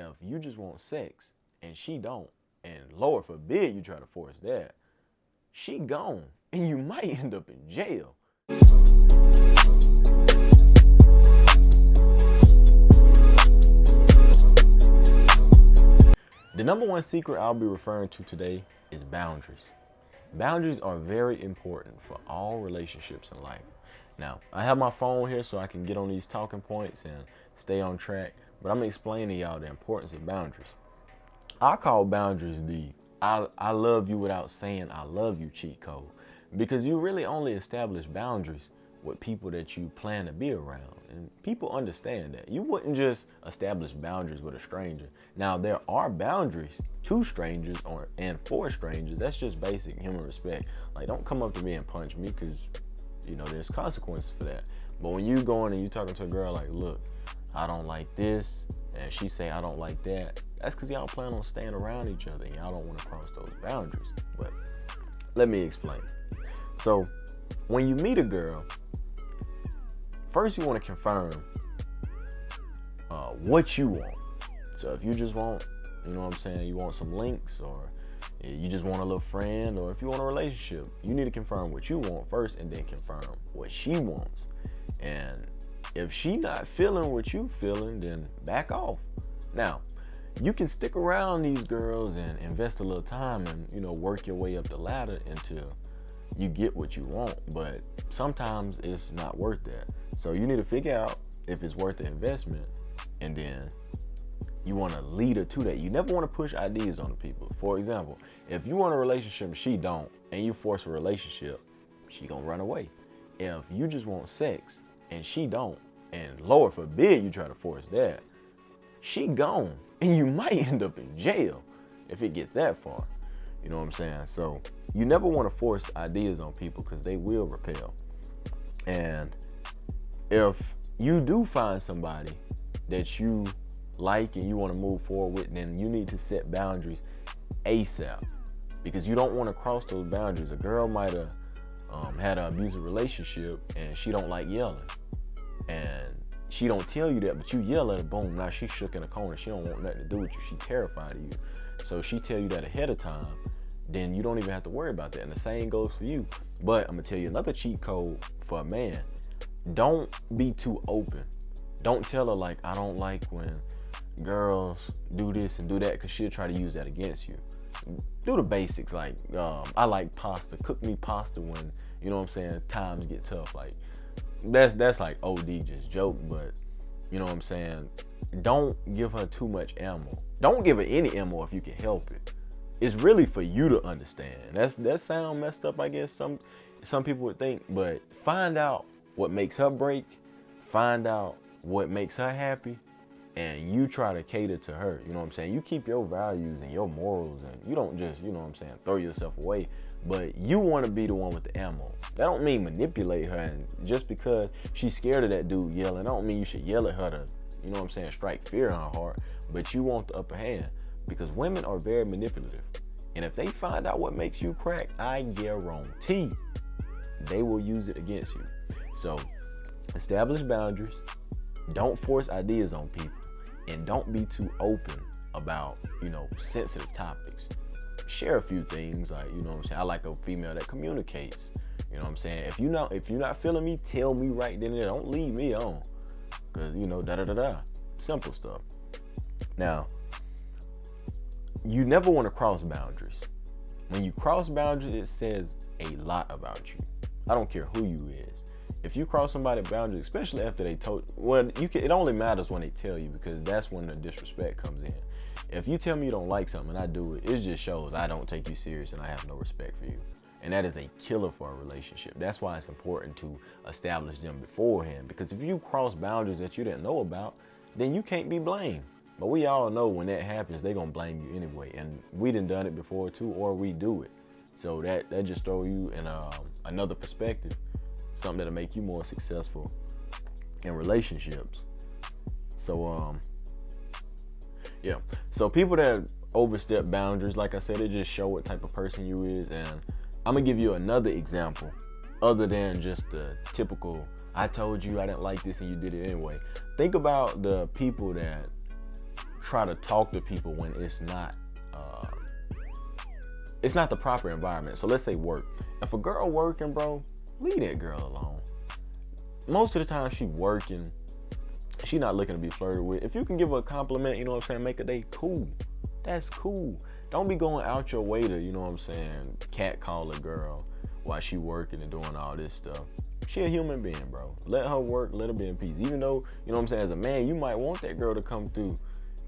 if you just want sex and she don't, and Lord forbid you try to force that, she gone and you might end up in jail. The number one secret I'll be referring to today is boundaries. Boundaries are very important for all relationships in life. Now, I have my phone here so I can get on these talking points and stay on track, but I'm explaining to y'all the importance of boundaries. I call boundaries the I love you without saying I love you cheat code, because you really only establish boundaries with people that you plan to be around, and people understand that. You wouldn't just establish boundaries with a stranger. Now, there are boundaries to strangers and for strangers. That's just basic human respect. Like, don't come up to me and punch me, because there's consequences for that. But when you going and you talking to a girl like, look, I don't like this, and she say I don't like that, that's because y'all plan on staying around each other and y'all don't want to cross those boundaries. But let me explain. So when you meet a girl, first you want to confirm what you want. So if you just want, you want some links, or you just want a little friend, or if you want a relationship, you need to confirm what you want first and then confirm what she wants. And if she not feeling what you feeling, then back off. Now, you can stick around these girls and invest a little time and, work your way up the ladder until you get what you want, but sometimes it's not worth that. So you need to figure out if it's worth the investment, and then you want to lead her to that. You never want to push ideas on the people. For example, if you want a relationship and she don't, and you force a relationship, she gonna run away. If you just want sex and she don't, and Lord forbid you try to force that, she gone and you might end up in jail if it gets that far. You know what I'm saying? So you never want to force ideas on people, because they will repel. And if you do find somebody that you like and you want to move forward with, then you need to set boundaries ASAP, because you don't want to cross those boundaries. A girl might have had an abusive relationship and she don't like yelling, and she don't tell you that, but you yell at her, boom, now she's shook in a corner. She don't want nothing to do with you. She terrified of you. So she tell you that ahead of time, then you don't even have to worry about that. And the same goes for you. But I'm gonna tell you another cheat code for a man. Don't be too open. Don't tell her like, I don't like when girls do this and do that, because she'll try to use that against you. Do the basics, like I like pasta. Cook me pasta when, times get tough. Like, that's like OD just joke, but don't give her too much ammo. Don't give her any ammo if you can help it. It's really for you to understand. That sound messed up, I guess some people would think, but find out what makes her break, find out what makes her happy, and you try to cater to her. You know what I'm saying? You keep your values and your morals, and you don't just, throw yourself away, but you want to be the one with the ammo. That don't mean manipulate her, and just because she's scared of that dude yelling, I don't mean you should yell at her to, strike fear in her heart, but you want the upper hand, because women are very manipulative. And if they find out what makes you crack, I guarantee they will use it against you. So establish boundaries, don't force ideas on people, and don't be too open about, sensitive topics. Share a few things, like, I like a female that communicates. If you're not feeling me, tell me right then and there. Don't leave me on, because, simple stuff. Now, you never want to cross boundaries. When you cross boundaries, it says a lot about you. I don't care who you is. If you cross somebody's boundaries, especially after they told, it only matters when they tell you, because that's when the disrespect comes in. If you tell me you don't like something and I do it, it just shows I don't take you serious and I have no respect for you. And that is a killer for a relationship. That's why it's important to establish them beforehand, because if you cross boundaries that you didn't know about, then you can't be blamed. But we all know when that happens, they're gonna blame you anyway. And we done it before too, or we do it. So that just throw you in another perspective, something that'll make you more successful in relationships. So yeah. So people that overstep boundaries, like I said, it just show what type of person you is. And I'm gonna give you another example, other than just the typical, I told you I didn't like this and you did it anyway. Think about the people that try to talk to people when it's not the proper environment. So let's say work. If a girl working, bro, leave that girl alone. Most of the time she working, she not looking to be flirted with. If you can give her a compliment, you know what I'm saying, make a day, cool. That's cool. Don't be going out your way to, you know what I'm saying, catcall a girl while she working and doing all this stuff. She a human being, bro. Let her work, let her be in peace. Even though, you know what I'm saying, as a man, you might want that girl to come through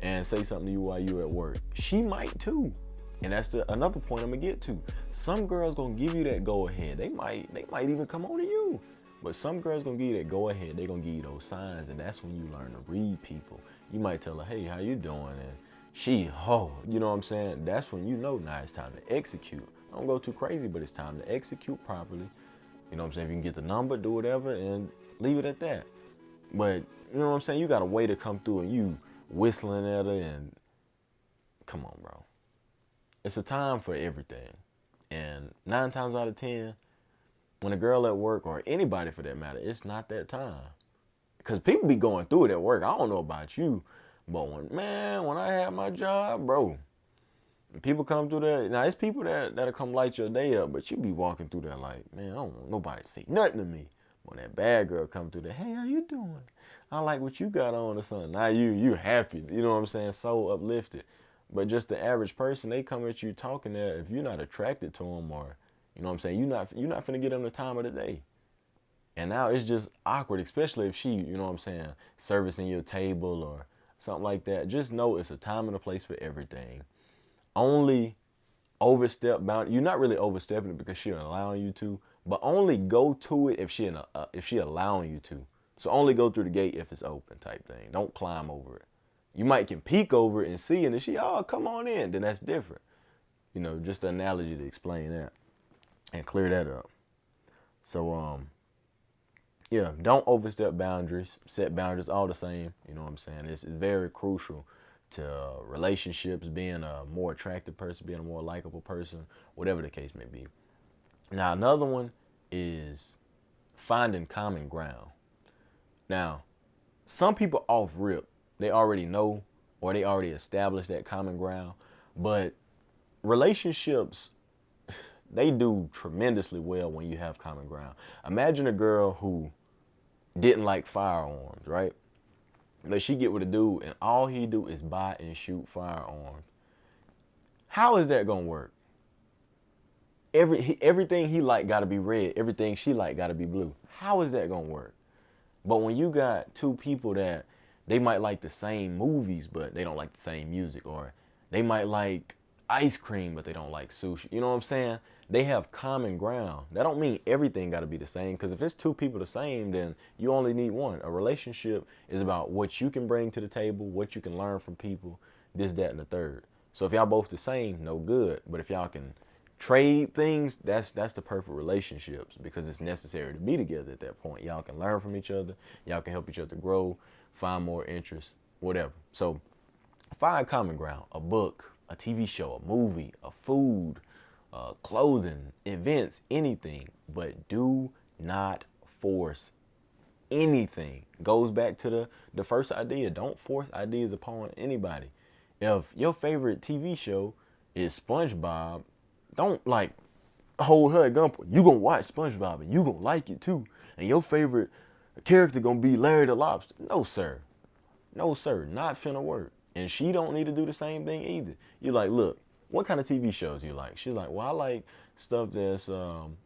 and say something to you while you at work. She might too. And that's another point I'm gonna get to. Some girls gonna give you that go ahead. They might even come on to you. But some girls gonna give you that go ahead. They gonna give you those signs, and that's when you learn to read people. You might tell her, hey, how you doing? And she, you know what I'm saying? That's when you know now it's time to execute. Don't go too crazy, but it's time to execute properly. You know what I'm saying? If you can get the number, do whatever, and leave it at that. But, you know what I'm saying? You got a way to come through and you whistling at her and, come on, bro. It's a time for everything. And 9 times out of 10, when a girl at work, or anybody for that matter, it's not that time. Because people be going through it at work. I don't know about you, but when I had my job, bro, people come through there. Now, it's people that'll come light your day up, but you be walking through there like, man, I don't want nobody to say nothing to me. When that bad girl come through there, hey, how you doing? I like what you got on or something. Now you happy. You know what I'm saying? So uplifted. But just the average person, they come at you talking there. If you're not attracted to them, or, you know what I'm saying, you're not finna get them the time of the day. And now it's just awkward, especially if she, you know what I'm saying, servicing your table or something like that. Just know it's a time and a place for everything. Only overstep bound. You're not really overstepping it because she's allowing you to, but only go to it if she allowing you to. So only go through the gate if it's open, type thing. Don't climb over it. You might can peek over it and see, and if she, come on in, then that's different. You know, just an analogy to explain that and clear that up. So, yeah, don't overstep boundaries. Set boundaries, all the same. You know what I'm saying? It's very crucial to relationships, being a more attractive person, being a more likable person, whatever the case may be. Now, another one is finding common ground. Now, some people off rip, they already know or they already established that common ground, but relationships, they do tremendously well when you have common ground. Imagine a girl who didn't like firearms, right? But she get with a dude and all he do is buy and shoot firearms. How is that gonna work? Everything he like gotta be red. Everything she like gotta be blue. How is that gonna work? But when you got two people that they might like the same movies, but they don't like the same music, or they might like ice cream, but they don't like sushi. You know what I'm saying? They have common ground. That don't mean everything got to be the same, because if it's two people the same, then you only need one. A relationship is about what you can bring to the table, what you can learn from people, this, that, and the third. So if y'all both the same, no good. But if y'all can trade things, that's the perfect relationships, because it's necessary to be together at that point. Y'all can learn from each other. Y'all can help each other grow, find more interests, whatever. So find common ground, a book, a TV show, a movie, a food, clothing, events, anything, but do not force anything. Goes back to the first idea. Don't force ideas upon anybody. If your favorite TV show is SpongeBob, don't like hold her at gunpoint. You gonna watch SpongeBob and you gonna like it too. And your favorite character gonna be Larry the Lobster. No, sir. No, sir. Not finna work. And she don't need to do the same thing either. You're like, look, what kind of TV shows you like? She's like, well, I like stuff that's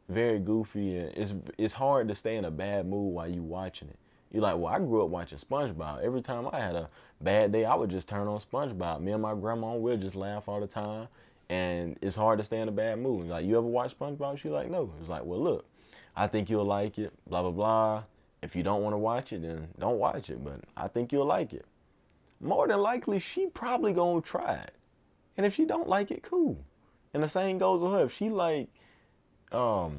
very goofy, and it's hard to stay in a bad mood while you watching it. You're like, well, I grew up watching SpongeBob. Every time I had a bad day, I would just turn on SpongeBob. Me and my grandma will just laugh all the time, and it's hard to stay in a bad mood. Like, you ever watch SpongeBob? She's like, no. It's like, well, look, I think you'll like it, blah, blah, blah. If you don't want to watch it, then don't watch it, but I think you'll like it. More than likely, she probably gonna try it. And if she don't like it, cool. And the same goes with her. If she like, you know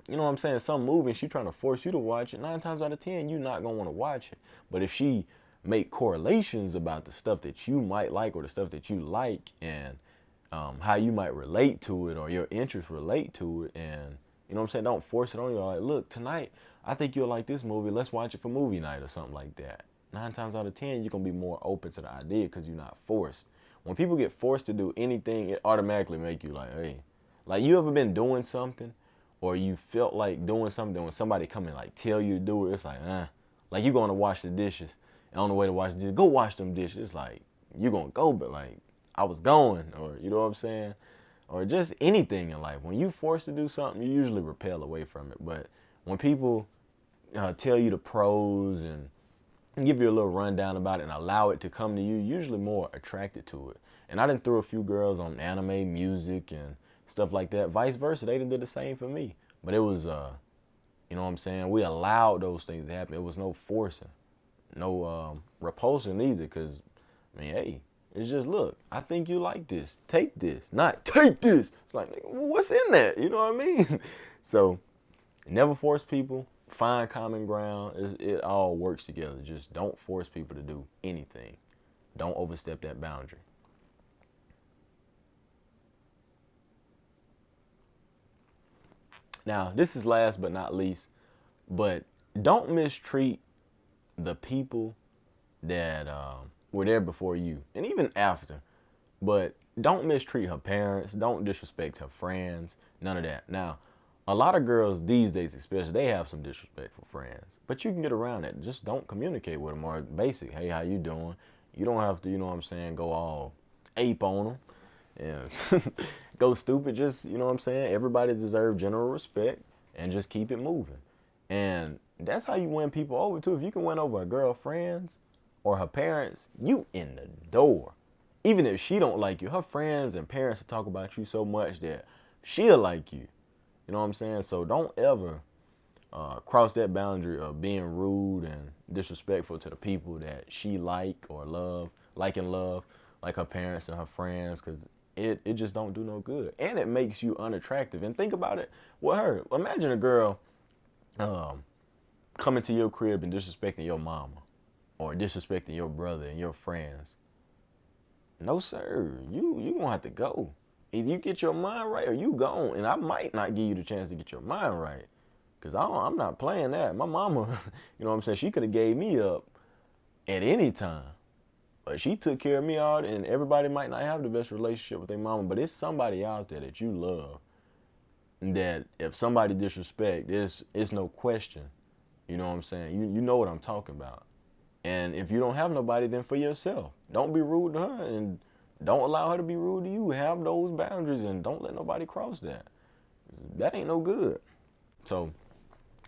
what I'm saying, some movie and she trying to force you to watch it, 9 times out of 10, you're not gonna want to watch it. But if she make correlations about the stuff that you might like or the stuff that you like, and how you might relate to it or your interests relate to it, and you know what I'm saying, don't force it on you. Like, look, tonight, I think you'll like this movie. Let's watch it for movie night or something like that. 9 times out of 10, you're going to be more open to the idea because you're not forced. When people get forced to do anything, it automatically make you like, hey, like you ever been doing something or you felt like doing something when somebody come and like tell you to do it, it's like you going to wash the dishes and on the way to wash the dishes, go wash them dishes. It's like, you going to go, but like I was going, or you know what I'm saying? Or just anything in life. When you forced to do something, you usually repel away from it. But when people tell you the pros and give you a little rundown about it and allow it to come to you, usually more attracted to it. And I done threw a few girls on anime, music, and stuff like that. Vice versa, they done did the same for me. But it was, you know what I'm saying? We allowed those things to happen. It was no forcing, no repulsion either. Because, I mean, hey, it's just, look, I think you like this. Take this, not take this. It's like, what's in that? You know what I mean? So, never force people. Find common ground. It all works together. Just don't force people to do anything. Don't overstep that boundary. Now, this is last but not least, but don't mistreat the people that were there before you and even after. But don't mistreat her parents. Don't disrespect her friends. None of that. Now, a lot of girls these days especially, they have some disrespectful friends. But you can get around it. Just don't communicate with them, or basic, hey, how you doing? You don't have to, you know what I'm saying, go all ape on them. Yeah. Go stupid. Just, you know what I'm saying? Everybody deserves general respect and just keep it moving. And that's how you win people over too. If you can win over a girl's friends or her parents, you in the door. Even if she don't like you, her friends and parents will talk about you so much that she'll like you. You know what I'm saying? So don't ever cross that boundary of being rude and disrespectful to the people that she like or love, like her parents and her friends, because it just don't do no good. And it makes you unattractive. And think about it with her. Imagine a girl coming to your crib and disrespecting your mama or disrespecting your brother and your friends. No, sir. You gonna have to go. Either you get your mind right or you gone. And I might not give you the chance to get your mind right. Because I'm not playing that. My mama, you know what I'm saying, she could have gave me up at any time. But she took care of me all, and everybody might not have the best relationship with their mama, but it's somebody out there that you love that if somebody disrespect, it's no question. You know what I'm saying? You know what I'm talking about. And if you don't have nobody, then for yourself. Don't be rude to her and don't allow her to be rude to you. Have those boundaries and don't let nobody cross that. That ain't no good. So,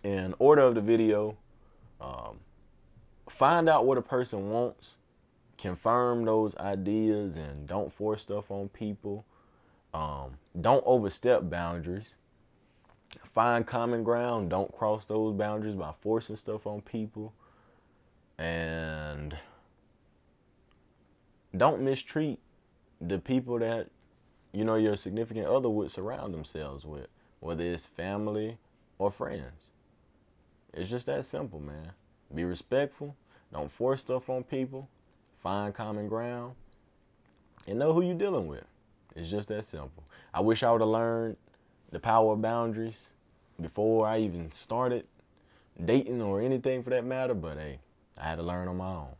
in order of the video, find out what a person wants. Confirm those ideas and don't force stuff on people. Don't overstep boundaries. Find common ground. Don't cross those boundaries by forcing stuff on people. And don't mistreat the people that, you know, your significant other would surround themselves with, whether it's family or friends. It's just that simple, man. Be respectful. Don't force stuff on people. Find common ground and know who you're dealing with. It's just that simple. I wish I would have learned the power of boundaries before I even started dating or anything for that matter, but hey, I had to learn on my own.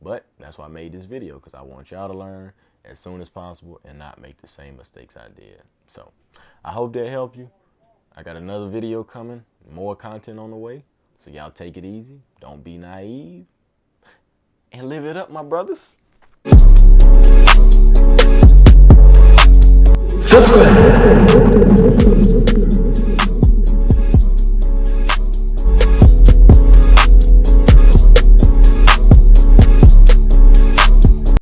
But that's why I made this video, because I want y'all to learn as soon as possible and not make the same mistakes I did. So I hope that helped you. I got another video coming, more content on the way. So y'all take it easy. Don't be naive. And live it up, my brothers. Subscribe.